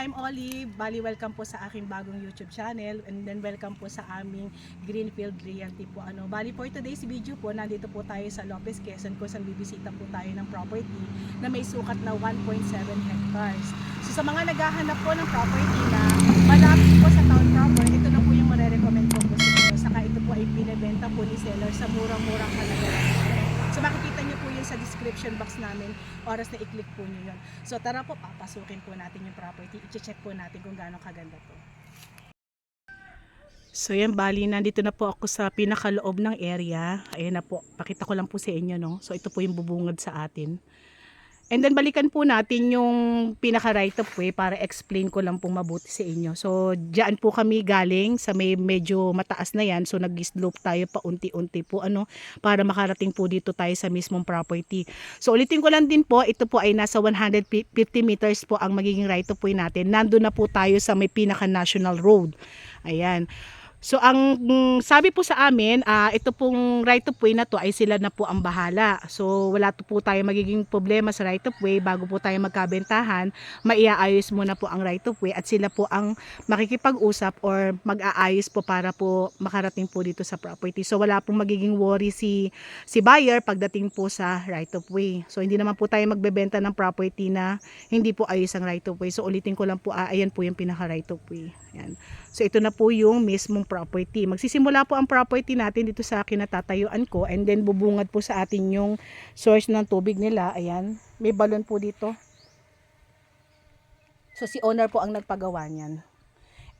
I'm Olive. Bali, welcome po sa aking bagong YouTube channel and then welcome po sa aming Greenfield Realty po. Bali, for today's video po, nandito po tayo sa Lopez, Quezon kung saan bibisita po tayo ng property na may sukat na 1.7 hectares. So sa mga naghahanap po ng property na malapit po sa town proper, ito na po yung marirecommend ko po sa inyo. Saka ito po ay binebenta po ni seller sa murang-murang halaga. So makikita niyo po yun sa description box namin, oras na i-click po niyo yun. So tara po, papasukin po natin yung property, i-check po natin kung gaano kaganda to. So yan, bali, nandito na po ako sa pinakaloob ng area. Ayan na po, pakita ko lang po sa inyo, no. So ito po yung bubungad sa atin. And then balikan po natin yung pinaka right of way para explain ko lang pong mabuti sa inyo. So diyan po kami galing sa may medyo mataas na yan. So nag-slope tayo pa unti-unti po para makarating po dito tayo sa mismong property. So ulitin ko lang din po, ito po ay nasa 150 meters po ang magiging right of way natin. Nandun na po tayo sa may pinaka national road. Ayan. So ang sabi po sa amin, ito pong right of way na to ay sila na po ang bahala. So wala po tayo magiging problema sa right of way bago po tayo magkabentahan. Maiaayos muna po ang right of way at sila po ang makikipag-usap or mag-aayos po para po makarating po dito sa property. So wala pong magiging worry si buyer pagdating po sa right of way. So hindi naman po tayo magbebenta ng property na hindi po ayos ang right of way. So ulitin ko lang po, ayan po yung pinaka right of way. Ayan. So ito na po yung mismong property. Magsisimula po ang property natin dito sa kinatatayuan ko and then bubungad po sa atin yung source ng tubig nila. Ayan, may balon po dito. So si owner po ang nagpagawa niyan.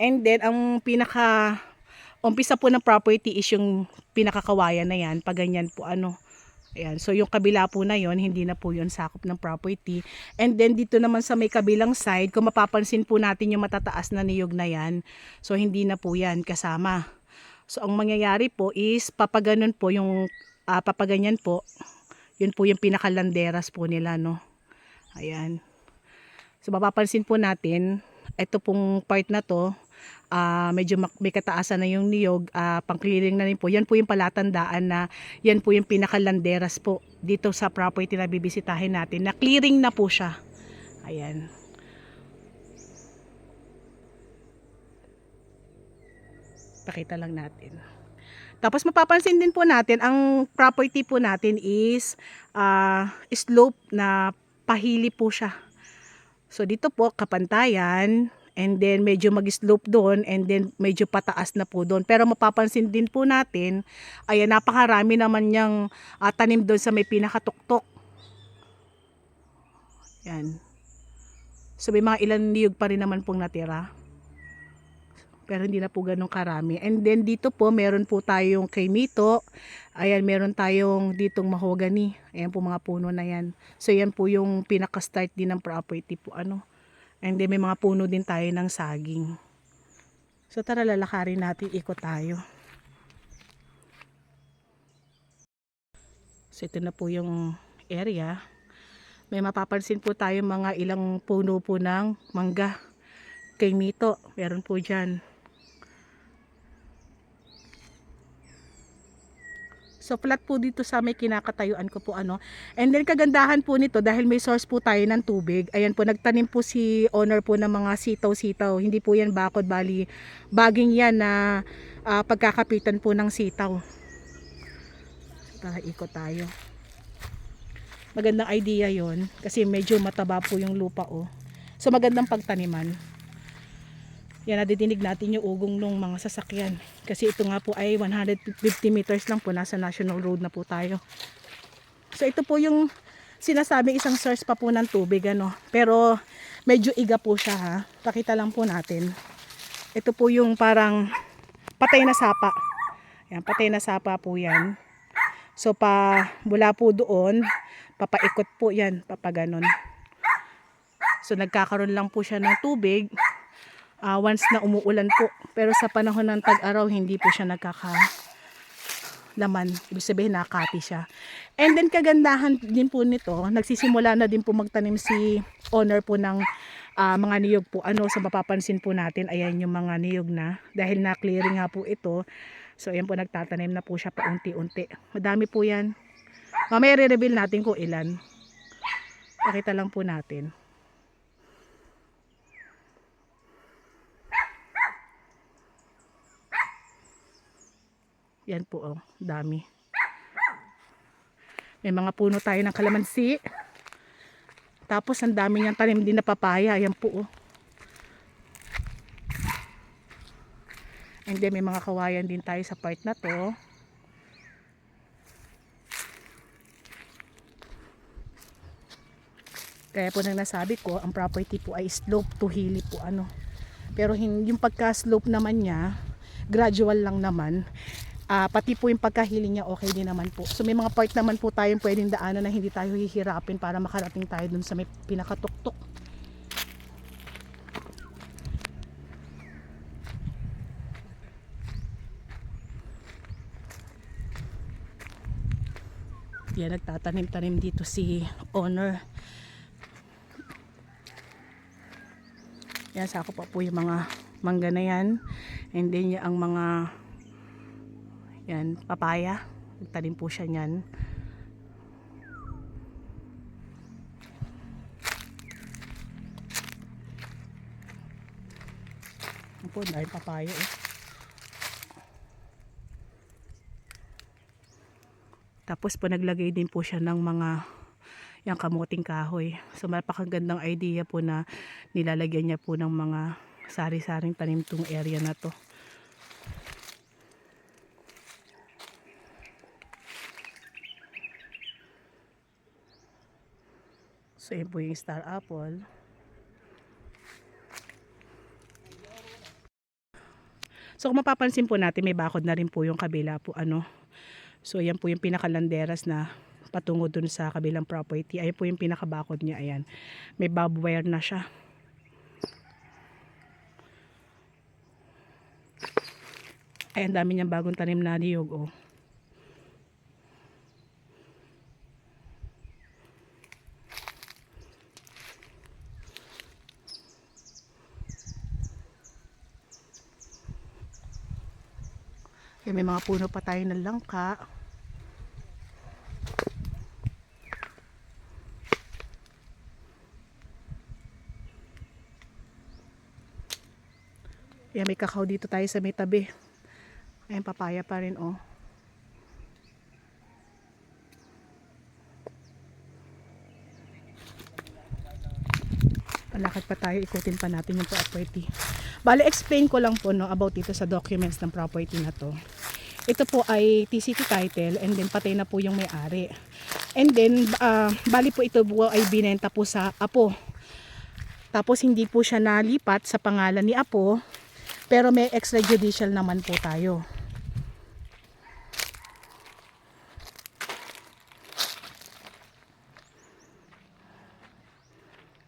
And then ang pinaka umpisa po ng property is yung pinakakawayan na yan. Pag ganyan po ayan, so yung kabila po na yon, hindi na po yon sakop ng property. And then dito naman sa may kabilang side, kung mapapansin po natin yung matataas na niyog na yan, so hindi na po yan kasama. So ang mangyayari po is papaganon po yung papaganyan po, yun po yung pinakalanderas po nila, no. Ayan. So mapapansin po natin, ito pong part na to, medyo may kataasan na yung niyog, pang-clearing na rin po. Yan po yung palatandaan na yan po yung pinakalanderas po dito sa property na bibisitahin natin, na clearing na po siya. Ayan. Pakita lang natin. Tapos mapapansin din po natin, ang property po natin is slope na pahili po siya. So dito po kapantayan, and then medyo mag-slope doon, and then medyo pataas na po doon. Pero mapapansin din po natin, ayan, napakarami naman niyang tanim doon sa may pinakatuktok. Yan. So may mga ilan niyog pa rin naman pong natira. Pero hindi na po ganun karami. And then dito po, meron po tayong kaimito. Ayan, meron tayong ditong mahogany. Ayan po mga puno na yan. So yan po yung pinaka-start din ng property po. And then may mga puno din tayo ng saging. So tara, lalakarin natin, ikot tayo. So ito na po yung area. May mapapansin po tayo mga ilang puno po ng mangga. Kaimito, meron po dyan. So flat po dito sa may kinakatayuan ko po And then kagandahan po nito dahil may source po tayo ng tubig. Ayan po, nagtanim po si owner po ng mga sitaw-sitaw. Hindi po yan bakod, bali baging yan na pagkakapitan po ng sitaw. Tara, ikot tayo. Magandang idea yon kasi medyo mataba po yung lupa So magandang pagtaniman. Yan, nadidinig natin yung ugong ng mga sasakyan. Kasi ito nga po ay 150 meters lang po. Nasa national road na po tayo. So ito po yung sinasabi isang source pa po ng tubig. Pero medyo iga po siya ha. Pakita lang po natin. Ito po yung parang patay na sapa. Yan, patay na sapa po yan. So mula po doon, papaikot po yan. Papaganon. So nagkakaroon lang po siya ng tubig. Once na umuulan po. Pero sa panahon ng tag-araw, hindi po siya nagkakalaman. Ibig sabihin, nakati siya. And then, kagandahan din po nito, nagsisimula na din po magtanim si owner po ng mga niyog po. So mapapansin po natin, ayan yung mga niyog na. Dahil na-clearing nga po ito. So, ayan po, nagtatanim na po siya paunti-unti. Madami po yan. Mamaya re-reveal natin kung ilan. Pakita lang po natin. Yan po oh, dami. May mga puno tayo ng kalamansi. Tapos ang dami niyang tanim din na papaya. Ayan po oh. And then may mga kawayan din tayo sa part na to. Kaya po nang nasabi ko, ang property po ay slope to hilly po ano. Pero yung pagka-slope naman niya, gradual lang naman. Pati po yung pagka-hilly niya okay din naman po. So may mga part naman po tayong pwedeng daanan na hindi tayo hihirapin para makarating tayo dun sa may pinakatuktok. Yan, nagtatanim-tanim dito si owner. Yan, sako pa po yung mga mangga na yan. And then yung ang mga yan, papaya. Nagtanim po siya niyan. Yan po, dahil papaya eh. Tapos po naglagay din po siya ng mga yung kamuting kahoy. So napakagandang idea po na nilalagyan niya po ng mga sari-saring tanim tong area na to. So yun po yung star apple. So kung mapapansin po natin, may bakod na rin po yung kabila po ano. So yan po yung pinakalanderas na patungo dun sa kabilang property. Ayan po yung pinakabakod niya. Ayan. May barbed wire na siya. Ayan, dami niyang bagong tanim na niyog. Oh. Ayan, may mga puno pa tayo ng langka. Ayan, may kakao dito tayo sa may tabi. Ayan, papaya pa rin oh. Palakad pa tayo, ikutin pa natin yung property. Bale, explain ko lang po no, about dito sa documents ng property na to. Ito po ay TCT title and then patay na po yung may-ari. And then, bali po ito po ay binenta po sa apo. Tapos hindi po siya nalipat sa pangalan ni apo, pero may extrajudicial naman po tayo.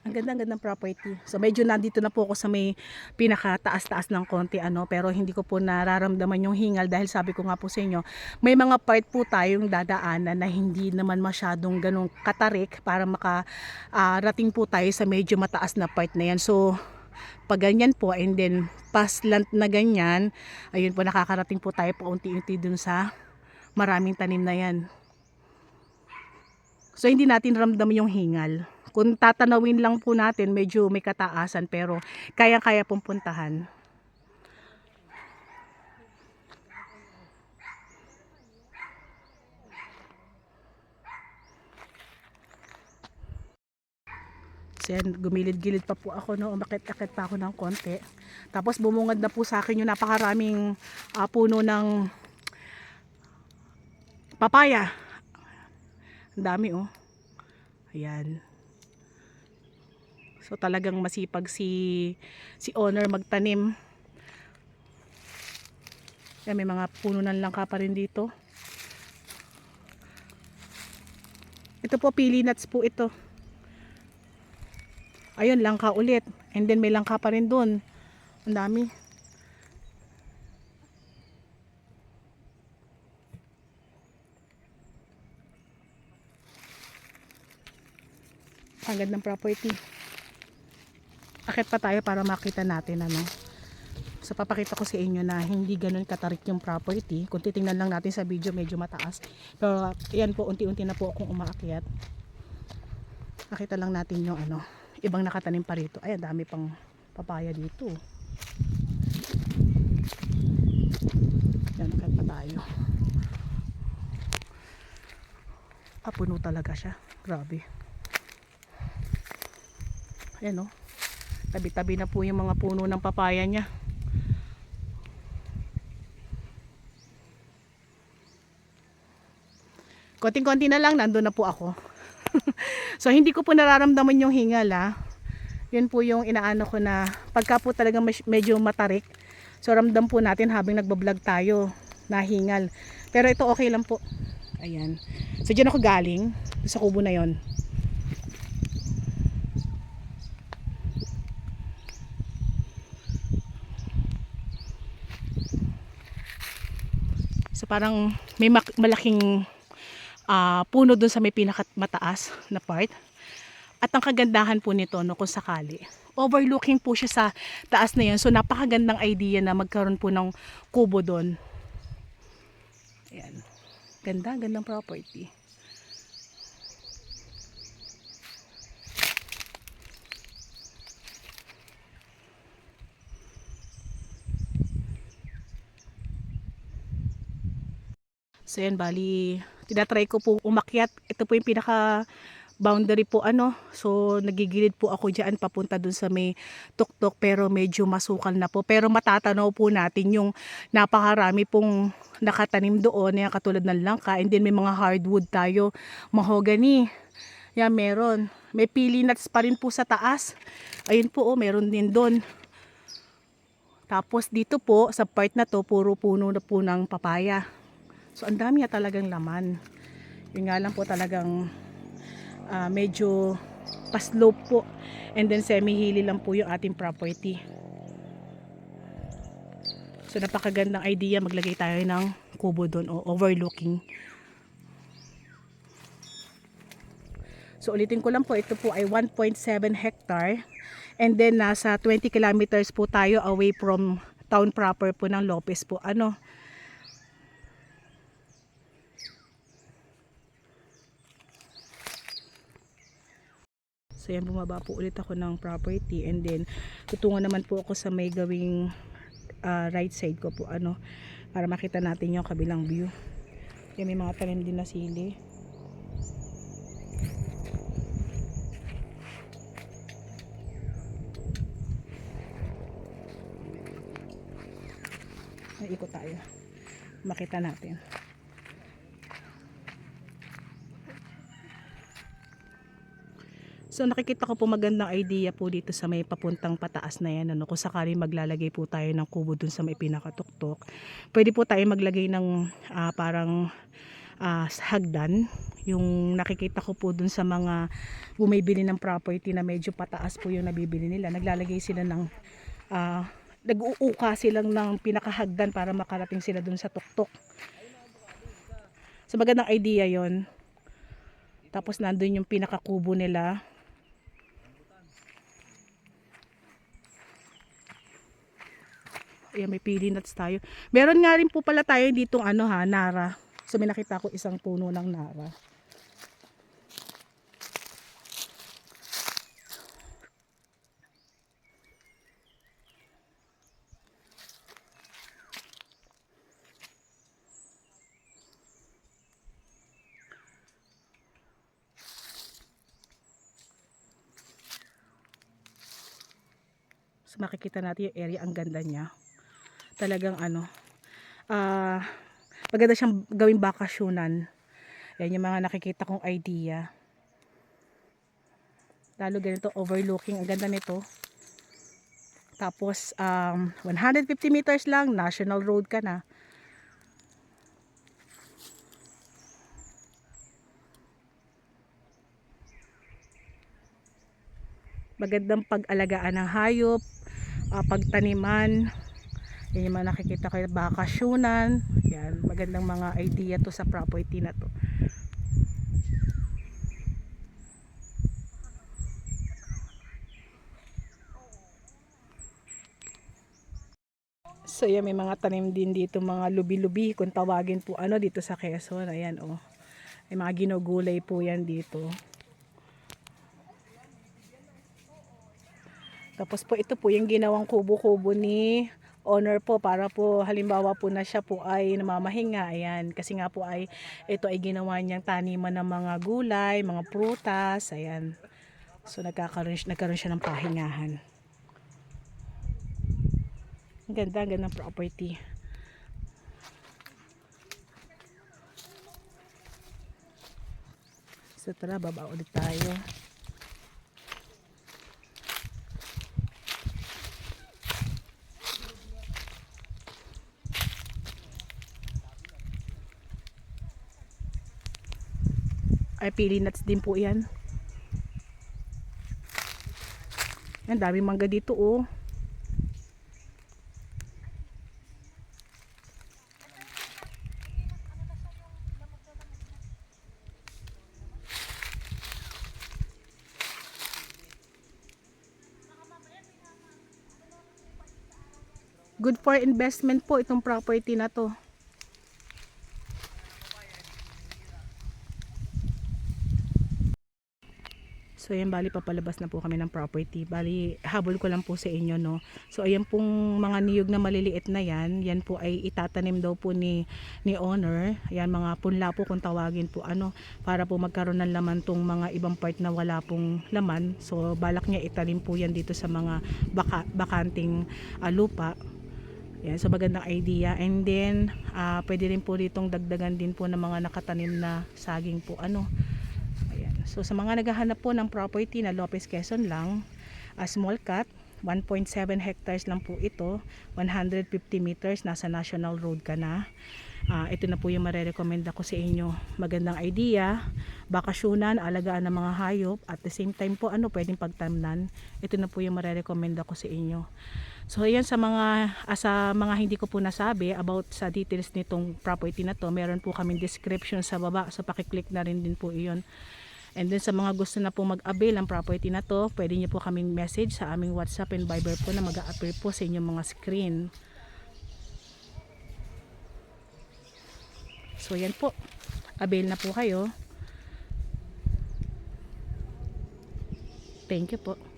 Ang ganda-gandang property. So medyo nandito na po ako sa may pinakataas-taas ng konti ano, pero hindi ko po nararamdaman yung hingal dahil sabi ko nga po sa inyo, may mga part po tayong dadaanan na hindi naman masyadong ganong katarik para makarating po tayo sa medyo mataas na part na yan. So pag ganyan po and then paslant na ganyan, ayun po nakakarating po tayo pa unti-unti dun sa maraming tanim na yan. So hindi natin ramdam yung hingal. Kung tatanawin lang po natin, medyo may kataasan pero kaya-kaya pong puntahan. So yan, gumilid-gilid pa po ako no, umakit-akit pa ako ng konti. Tapos bumungad na po sa akin yung napakaraming puno ng papaya. Ang dami oh. Ayan. So talagang masipag si owner magtanim. Yan, may mga puno ng langka pa rin dito. Ito po pili nuts po ito. Ayun, langka ulit. And then may langka pa rin doon. Ang dami. Ang ganda ng property. Akit pa tayo para makita natin ano. So papakita ko sa inyo na hindi ganoon katarik yung property. Kung titingnan lang natin sa video medyo mataas. Pero yan po unti-unti na po akong umaakyat. Nakita lang natin yung ano, ibang nakatanim pa rito. Ay, dami pang papaya dito. Yan, akit pa tayo. Puno talaga siya. Grabe. Ayan, oh. Tabi-tabi na po yung mga puno ng papaya niya. Konting-konti na lang, nandun na po ako. So, hindi ko po nararamdaman yung hingal, Yun po yung inaano ko na pagka po talaga medyo matarik. So, ramdam po natin habang nagbablog tayo na hingal. Pero ito okay lang po. Ayan. So, dyan ako galing. Sa kubo na yon. So, parang may malaking puno dun sa may pinakamataas na part. At ang kagandahan po nito, no, kung sakali, overlooking po siya sa taas na yan. So, napakagandang idea na magkaroon po ng kubo doon. Ayan. Gandang property. So, yan, bali, tinatry ko po umakyat. Ito po yung pinaka boundary po so nagigilid po ako diyan papunta dun sa may tuktok, pero medyo masukal na po, pero matatanaw po natin yung napakarami pong nakatanim doon, yan, katulad ng langka, and then may mga hardwood tayo, mahogany, yan, meron, may pili nuts pa rin po sa taas, ayun po, meron din doon. Tapos dito po sa part na to, puro puno na po ng papaya, so ang dami na talagang laman. Yun nga lang po, talagang medyo pa-slope po, and then semi-hilly lang po yung ating property. So napakagandang idea, maglagay tayo ng kubo doon o overlooking. So ulitin ko lang po, ito po ay 1.7 hectare, and then nasa 20 kilometers po tayo away from town proper po ng Lopez po. So yan, bumaba po ulit ako ng property, and then tutungo naman po ako sa may gawing right side ko po, para makita natin yung kabilang view. Yan, may mga tanim din na sili. Ikot tayo, makita natin. So nakikita ko po magandang idea po dito sa may papuntang pataas na yan, kung sakali maglalagay po tayo ng kubo dun sa may pinakatuktok, pwede po tayo maglagay ng parang hagdan. Yung nakikita ko po dun sa mga bumibili ng property na medyo pataas po yung nabibili nila, naglalagay sila ng nag-uuka silang ng pinakahagdan para makarating sila dun sa tuktok. So magandang idea yon. Tapos nandun yung pinakakubo nila. Ayan, may pili nuts tayo. Meron nga rin po pala tayo ditong nara. So may nakita ko isang puno ng nara. So makikita natin yung area, ang ganda niya. Talagang maganda siyang gawing bakasyonan. Yan yung mga nakikita kong idea. Lalo ganito overlooking, ang ganda nito. Tapos 150 meters lang, national road ka na. Magandang pag-alagaan ng hayop, pagtaniman. Yan yung mga nakikita ko, bakasyonan. Yan, magandang mga idea to sa property na to. So yan, may mga tanim din dito, mga lubi-lubi kung tawagin po dito sa Quezon. Ayan, may mga ginugulay po yan dito. Tapos po ito po yung ginawang kubo-kubo ni owner po para po halimbawa po na siya po ay namamahinga. Ayan, kasi nga po ay ito ay ginawa niyang taniman ng mga gulay, mga prutas. Ayan. So nagkaroon siya ng pahingahan. Ang ganda ng property. So tara, baba ulit tayo. Ay, pili nuts din po yan. Ang daming mangga dito oh. Good for investment po itong property na to. So ayan, bali papalabas na po kami ng property. Bali habol ko lang po sa inyo, no. So ayan pong mga niyog na maliliit na yan, yan po ay itatanim daw po ni owner. Ayan, mga punla po kung tawagin po, ano, para po magkaroon ng laman tong mga ibang part na wala pong laman. So balak niya itanim po yan dito sa mga bakanting lupa. Yan, so magandang idea. And then pwede rin po ditong dagdagan din po ng mga nakatanim na saging po, ano. Ayan. So sa mga naghahanap po ng property na Lopez Quezon lang, small cut, 1.7 hectares lang po ito, 150 meters, nasa National Road ka na. Ito na po yung marerekomenda ko sa inyo. Magandang idea, bakasyonan, alagaan ng mga hayop, at the same time po, ano, pwedeng pagtamnan. Ito na po yung marerekomenda ko sa inyo. So ayan, sa mga hindi ko po nasabi about sa details nitong property na to, meron po kaming description sa baba, so pakiclick na rin din po iyon. And then sa mga gusto na po mag-avail ng property na to, pwede niyo po kaming message sa aming WhatsApp and Viber po na mag-a-appear po sa inyong mga screen. So yan po, avail na po kayo. Thank you po.